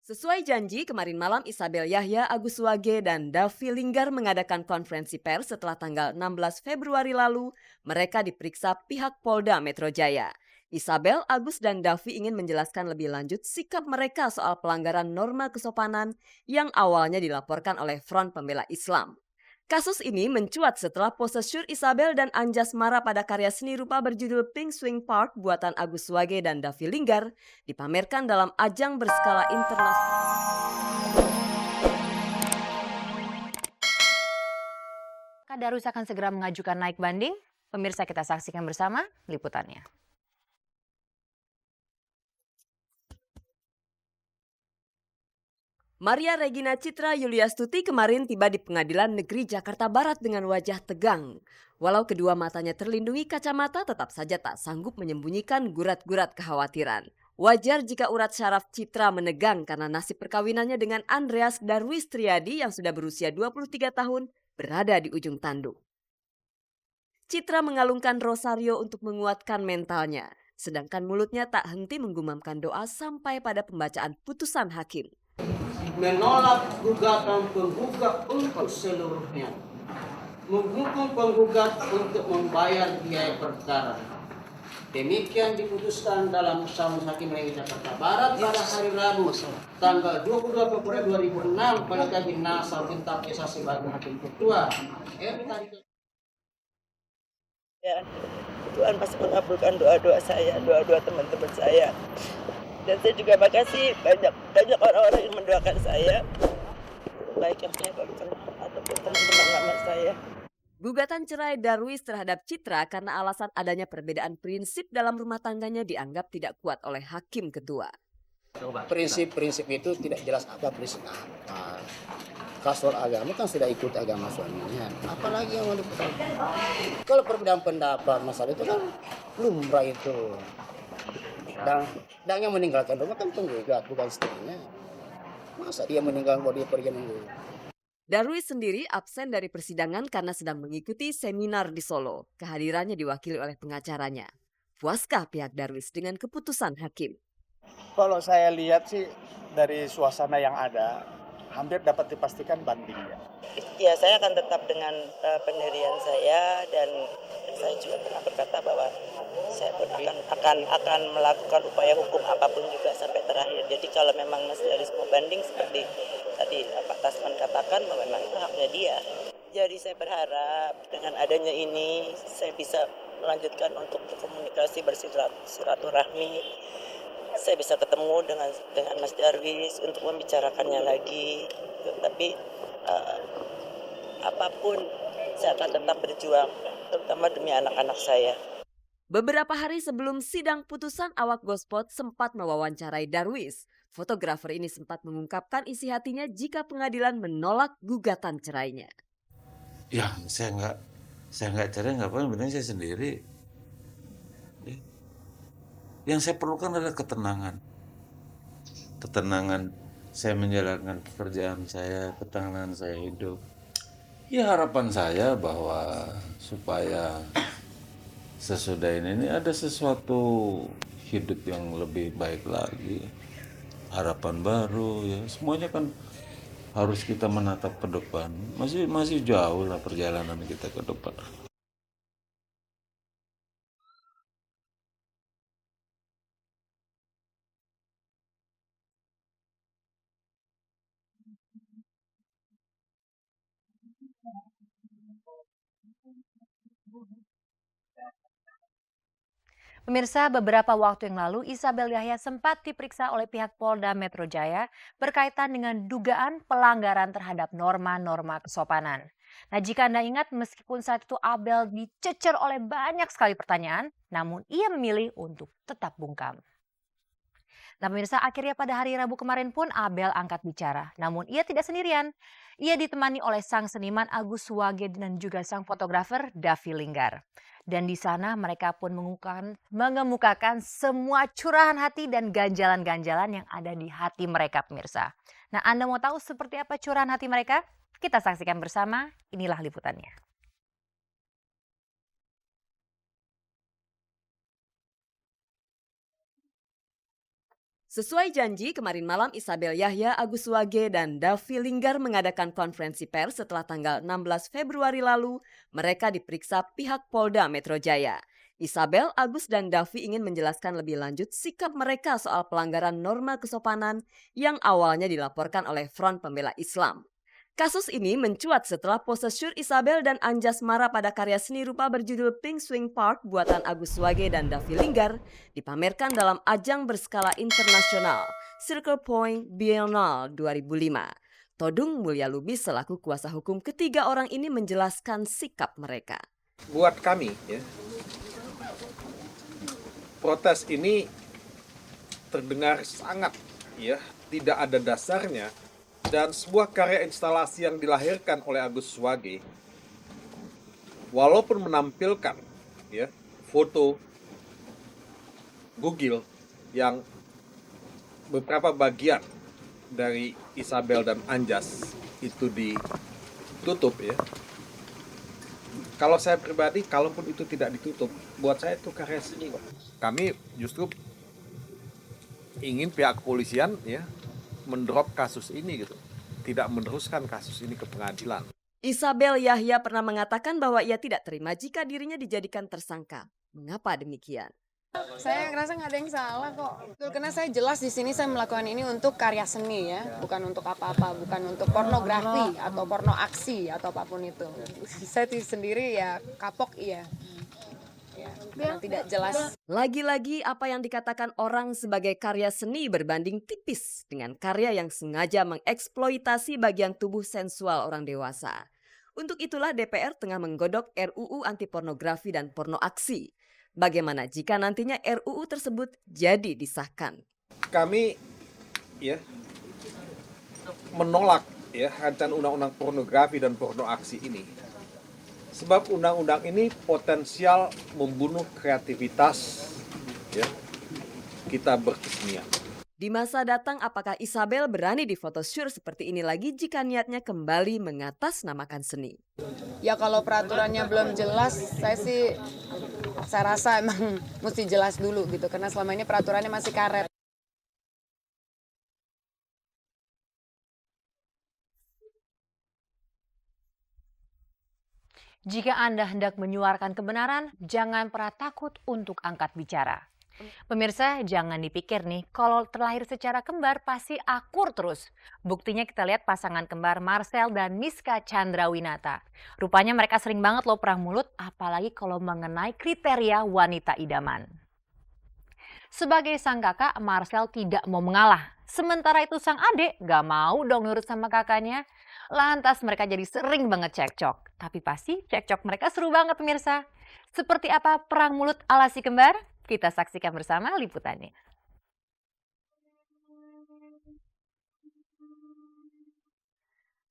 Sesuai janji, kemarin malam Isabel Yahya, Agus Wage, dan Davi Linggar mengadakan konferensi pers setelah tanggal 16 Februari lalu. Mereka diperiksa pihak Polda Metro Jaya. Isabel, Agus, dan Davi ingin menjelaskan lebih lanjut sikap mereka soal pelanggaran norma kesopanan yang awalnya dilaporkan oleh Front Pembela Islam. Kasus ini mencuat setelah pose syur Isabel dan Anjas Mara pada karya seni rupa berjudul Pink Swing Park buatan Agus Wage dan Davi Linggar dipamerkan dalam ajang berskala internasional. Darus akan segera mengajukan naik banding. Pemirsa, kita saksikan bersama liputannya. Maria Regina Citra Yuliastuti kemarin tiba di Pengadilan Negeri Jakarta Barat dengan wajah tegang. Walau kedua matanya terlindungi kacamata, tetap saja tak sanggup menyembunyikan gurat-gurat kekhawatiran. Wajar jika urat syaraf Citra menegang karena nasib perkawinannya dengan Andreas Darwis Triadi yang sudah berusia 23 tahun berada di ujung tanduk. Citra mengalungkan rosario untuk menguatkan mentalnya, sedangkan mulutnya tak henti menggumamkan doa sampai pada pembacaan putusan hakim. Menolak gugatan penggugat untuk seluruhnya, menghukum penggugat untuk membayar biaya perkara. Demikian diputuskan dalam Putusan Hakim Negeri Jakarta Barat pada hari Rabu, tanggal 22 Februari 2006 pada Kabin Nasal Kitab Esa sebagai Hakim Ketua. Ya, Tuhan pasti mengabulkan doa-doa saya, doa-doa teman-teman saya. Dan saya juga makasih banyak orang-orang yang mendoakan saya, baik yang saya baru kenal ataupun teman-teman lama saya. Gugatan cerai Darwis terhadap Citra karena alasan adanya perbedaan prinsip dalam rumah tangganya dianggap tidak kuat oleh hakim ketua. Prinsip-prinsip itu tidak jelas apa prinsip apa. Kasur agama kan sudah ikut agama suaminya. Apalagi yang mau diperlukan. Kalau perbedaan pendapat masalah itu kan lumrah itu. Dan yang meninggalkan rumah kan penggugat bukan istrinya. Masa dia meninggal kalau dia pergi nunggu. Darwis sendiri absen dari persidangan karena sedang mengikuti seminar di Solo. Kehadirannya diwakili oleh pengacaranya. Puaskah pihak Darwis dengan keputusan hakim? Kalau saya lihat sih dari suasana yang ada, hampir dapat dipastikan banding ya. Ya, saya akan tetap dengan pendirian saya, dan saya juga pernah berkata bahwa saya akan melakukan upaya hukum apapun juga sampai terakhir. Jadi kalau memang masih harus mau banding seperti tadi Pak Tasman katakan, bahwa memang itu haknya dia. Jadi saya berharap dengan adanya ini saya bisa melanjutkan untuk berkomunikasi, bersilaturahmi. Saya bisa ketemu dengan Mas Darwis untuk membicarakannya lagi. Tapi apapun saya akan tetap berjuang, terutama demi anak-anak saya. Beberapa hari sebelum sidang putusan, awak Gospot sempat mewawancarai Darwis. Fotografer ini sempat mengungkapkan isi hatinya jika pengadilan menolak gugatan cerainya. Ya, saya nggak cerai, nggak apa-apa, penting saya sendiri. Yang saya perlukan adalah ketenangan. Ketenangan saya menjalankan pekerjaan saya, ketenangan saya hidup. Ya, harapan saya bahwa supaya sesudah ini ada sesuatu hidup yang lebih baik lagi. Harapan baru ya. Semuanya kan harus kita menatap ke depan. Masih jauh lah perjalanan kita ke depan. Pemirsa, beberapa waktu yang lalu Isabel Yahya sempat diperiksa oleh pihak Polda Metro Jaya berkaitan dengan dugaan pelanggaran terhadap norma-norma kesopanan. Nah, jika Anda ingat, meskipun saat itu Abel dicecer oleh banyak sekali pertanyaan, namun ia memilih untuk tetap bungkam. Nah, pemirsa, akhirnya pada hari Rabu kemarin pun Abel angkat bicara. Namun ia tidak sendirian. Ia ditemani oleh sang seniman Agus Wage dan juga sang fotografer Davi Linggar. Dan di sana mereka pun mengemukakan semua curahan hati dan ganjalan-ganjalan yang ada di hati mereka, pemirsa. Nah, Anda mau tahu seperti apa curahan hati mereka? Kita saksikan bersama, inilah liputannya. Sesuai janji, kemarin malam Isabel Yahya, Agus Wage, dan Davi Linggar mengadakan konferensi pers setelah tanggal 16 Februari lalu. Mereka diperiksa pihak Polda Metro Jaya. Isabel, Agus, dan Davi ingin menjelaskan lebih lanjut sikap mereka soal pelanggaran norma kesopanan yang awalnya dilaporkan oleh Front Pembela Islam. Kasus ini mencuat setelah pose syur Isabel dan Anjas Mara pada karya seni rupa berjudul Pink Swing Park buatan Agus Wage dan Davi Linggar dipamerkan dalam ajang berskala internasional Circle Point Biennale 2005. Todung Mulya Lubis selaku kuasa hukum ketiga orang ini menjelaskan sikap mereka. Buat kami, ya, protes ini terdengar sangat, ya, tidak ada dasarnya. Dan sebuah karya instalasi yang dilahirkan oleh Agus Wage, walaupun menampilkan, ya, foto bugil yang beberapa bagian dari Isabel dan Anjas itu ditutup, ya. Kalau saya pribadi, kalaupun itu tidak ditutup, buat saya itu karya seni kok. Kami justru ingin pihak kepolisian, ya, mendrop kasus ini gitu, tidak meneruskan kasus ini ke pengadilan. Isabel Yahya pernah mengatakan bahwa ia tidak terima jika dirinya dijadikan tersangka. Mengapa demikian? Saya ngerasa nggak ada yang salah kok. Betul, karena saya jelas di sini saya melakukan ini untuk karya seni ya, bukan untuk apa-apa, bukan untuk pornografi atau porno aksi atau apapun itu. Saya sendiri ya kapok iya. Ya, karena tidak jelas. Lagi-lagi apa yang dikatakan orang sebagai karya seni berbanding tipis dengan karya yang sengaja mengeksploitasi bagian tubuh sensual orang dewasa. Untuk itulah DPR tengah menggodok RUU anti pornografi dan porno aksi. Bagaimana jika nantinya RUU tersebut jadi disahkan? Kami, ya, menolak, ya, rancangan undang-undang pornografi dan porno aksi ini. Sebab undang-undang ini potensial membunuh kreativitas, ya, kita berkesenian. Di masa datang apakah Isabel berani difotosyur seperti ini lagi jika niatnya kembali mengatasnamakan seni? Ya kalau peraturannya belum jelas, saya rasa emang mesti jelas dulu gitu. Karena selama ini peraturannya masih karet. Jika Anda hendak menyuarakan kebenaran, jangan pernah takut untuk angkat bicara. Pemirsa, jangan dipikir nih, kalau terlahir secara kembar pasti akur terus. Buktinya kita lihat pasangan kembar Marcel dan Miska Chandrawinata. Rupanya mereka sering banget loh perang mulut, apalagi kalau mengenai kriteria wanita idaman. Sebagai sang kakak, Marcel tidak mau mengalah. Sementara itu sang adik gak mau dong nurut sama kakaknya. Lantas mereka jadi sering banget cekcok. Tapi pasti cekcok mereka seru banget pemirsa. Seperti apa perang mulut ala si kembar? Kita saksikan bersama liputannya.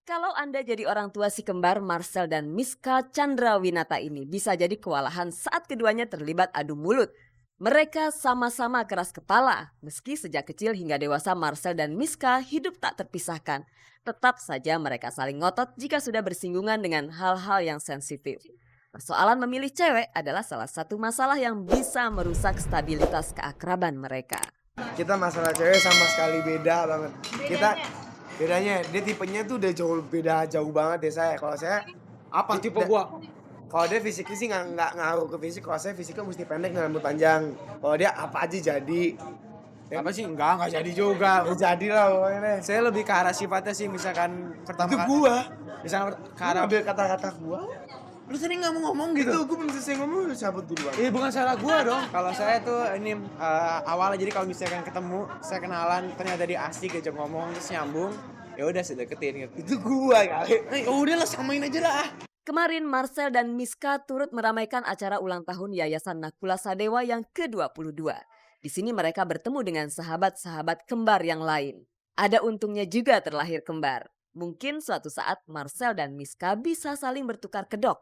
Kalau Anda jadi orang tua si kembar Marcel dan Miska Chandrawinata ini bisa jadi kewalahan saat keduanya terlibat adu mulut. Mereka sama-sama keras kepala, meski sejak kecil hingga dewasa Marcel dan Miska hidup tak terpisahkan. Tetap saja mereka saling ngotot jika sudah bersinggungan dengan hal-hal yang sensitif. Persoalan memilih cewek adalah salah satu masalah yang bisa merusak stabilitas keakraban mereka. Kita masalah cewek sama sekali beda banget. Bedanya dia tipenya tuh udah jauh banget deh saya. Kalau saya Apa tipe gua? kalau dia fisiknya sih nggak ngaruh ke fisik. Kalau saya fisiknya mesti pendek dan rambut panjang. Kalau dia apa aja jadi. Apa sih? Enggak jadi juga. Jadi lah pokoknya deh. Saya lebih ke arah sifatnya sih, misalkan pertama Itu gua. misalkan ke Karena arah ambil kata-kata gua. lu tadi nggak mau ngomong gitu. Itu gua belum selesai ngomong udah cabut duluan. Bukan salah gua dong. Kalau saya tuh ini awalnya jadi kalau misalkan ketemu, saya kenalan, ternyata dia asik aja ngomong terus nyambung, ya udah saya deketin gitu. Itu gua kali. Udah lah samain aja lah. Kemarin Marcel dan Miska turut meramaikan acara ulang tahun Yayasan Nakula Sadewa yang ke-22. Di sini mereka bertemu dengan sahabat-sahabat kembar yang lain. Ada untungnya juga terlahir kembar. Mungkin suatu saat Marcel dan Miska bisa saling bertukar kedok.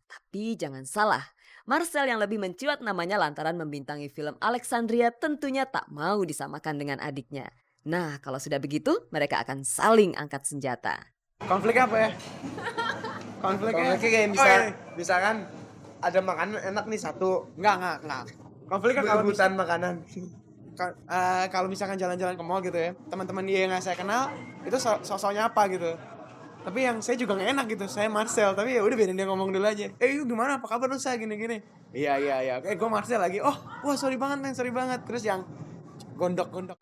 Tapi jangan salah, Marcel yang lebih mencuat namanya lantaran membintangi film Alexandria tentunya tak mau disamakan dengan adiknya. Nah, kalau sudah begitu, mereka akan saling angkat senjata. Konflik apa ya? Konfliknya kayak misalkan ada makanan enak nih satu. Enggak. Konflik kan kalau Rebutan makanan. kalau misalkan jalan-jalan ke mall gitu ya, teman-teman dia yang nggak saya kenal itu sosoknya apa gitu. Tapi yang saya juga nggak enak gitu, saya Marcel, tapi ya udah biarin dia ngomong dulu aja. Gimana, apa kabar lu, saya gini-gini. Iya, gue Marcel lagi. Oh, wah sorry banget men, sorry banget. Terus yang gondok-gondok.